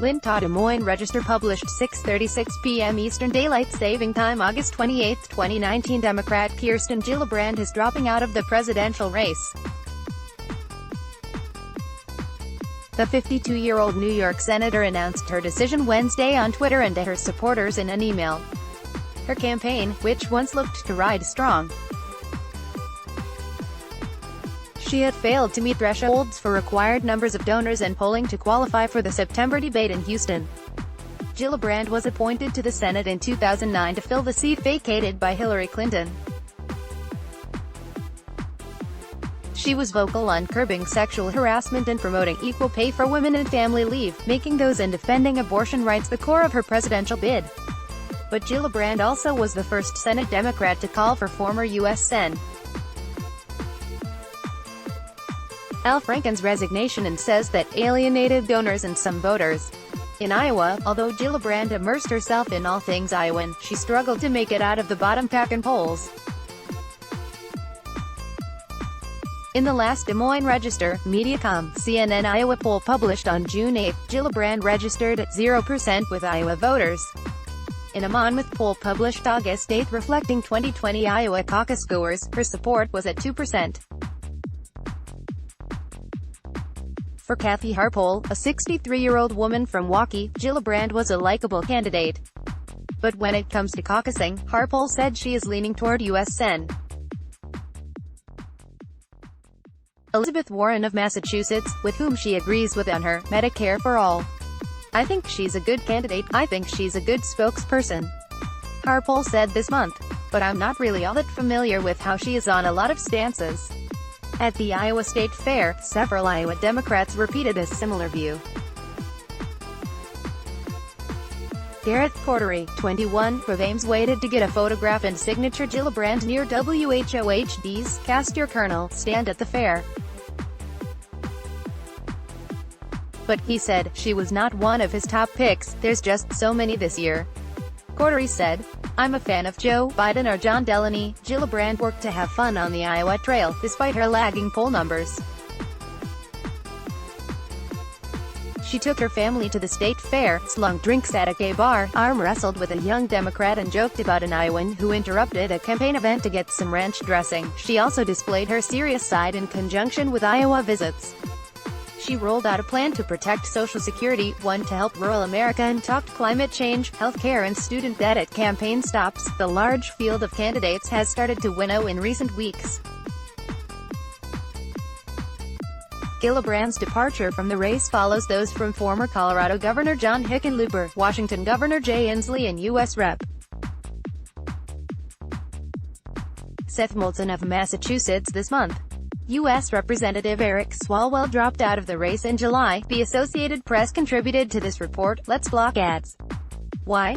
Linh, Des Moines Register published 6:36 p.m. Eastern Daylight Saving Time, August 28, 2019. Democrat Kirsten Gillibrand is dropping out of the presidential race. The 52-year-old New York senator announced her decision Wednesday on Twitter and to her supporters in an email. Her campaign, which once looked to ride strong, she had failed to meet thresholds for required numbers of donors and polling to qualify for the September debate in Houston. Gillibrand was appointed to the Senate in 2009 to fill the seat vacated by Hillary Clinton. She was vocal on curbing sexual harassment and promoting equal pay for women and family leave, making those and defending abortion rights the core of her presidential bid. But Gillibrand also was the first Senate Democrat to call for former U.S. Sen. Al Franken's resignation and says that alienated donors and some voters. In Iowa, although Gillibrand immersed herself in all things Iowan, she struggled to make it out of the bottom pack in polls. In the last Des Moines Register, Mediacom, CNN Iowa poll published on June 8, Gillibrand registered at 0% with Iowa voters. In a Monmouth poll published August 8 reflecting 2020 Iowa caucus goers, her support was at 2%. For Kathy Harpole, a 63-year-old woman from Waukee, Gillibrand was a likable candidate. But when it comes to caucusing, Harpole said she is leaning toward U.S. Sen. Elizabeth Warren of Massachusetts, with whom she agrees with on her Medicare for All. I think she's a good candidate. I think she's a good spokesperson, Harpole said this month. But I'm not really all that familiar with how she is on a lot of stances. At the Iowa State Fair, several Iowa Democrats repeated a similar view. Gareth Cordery, 21, of Ames waited to get a photograph and signature Gillibrand near WHOHD's Cast Your Kernel stand at the fair. But, he said, she was not one of his top picks, there's just so many this year. Cordery said, I'm a fan of Joe Biden or John Delaney. Gillibrand worked to have fun on the Iowa Trail, despite her lagging poll numbers. She took her family to the state fair, slung drinks at a gay bar, arm wrestled with a young Democrat and joked about an Iowan who interrupted a campaign event to get some ranch dressing. She also displayed her serious side in conjunction with Iowa visits. She rolled out a plan to protect Social Security, one to help rural America, and talked climate change, healthcare and student debt at campaign stops. The large field of candidates has started to winnow in recent weeks. Gillibrand's departure from the race follows those from former Colorado Governor John Hickenlooper, Washington Governor Jay Inslee and U.S. Rep. Seth Moulton of Massachusetts this month. U.S. Representative Eric Swalwell dropped out of the race in July. The Associated Press contributed to this report. Let's block ads. Why?